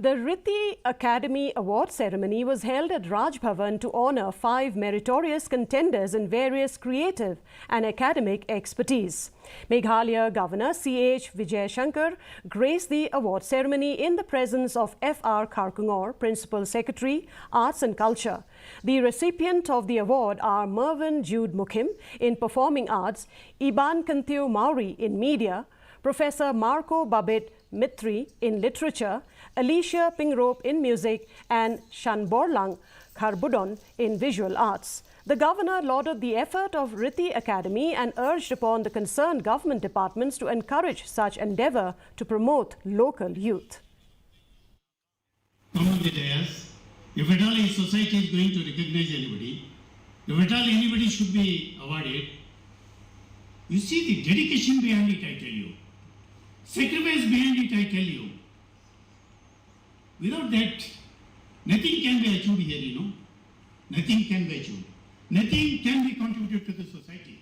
The Riti Academy Award ceremony was held at Raj Bhavan to honour 5 meritorious contenders in various creative and academic expertise. Meghalaya Governor C.H. Vijay Shankar graced the award ceremony in the presence of F.R. Kharkungor, Principal Secretary, Arts and Culture. The recipient of the award are Mervyn Jude Mukhim in Performing Arts, Iban Kantiu Mauri in Media, Professor Marco Babit Mitri in Literature, Alicia Pingrop in Music and Shanborlang Kharbudon in Visual Arts. The Governor lauded the effort of Riti Academy and urged upon the concerned government departments to encourage such endeavour to promote local youth. Come on the dais. If at all a society is going to recognize anybody, if at all anybody should be awarded, you see the dedication behind it, I tell you. Sacrifice behind it, I tell you. Without that, nothing can be achieved here, you know. Nothing can be achieved. Nothing can be contributed to the society.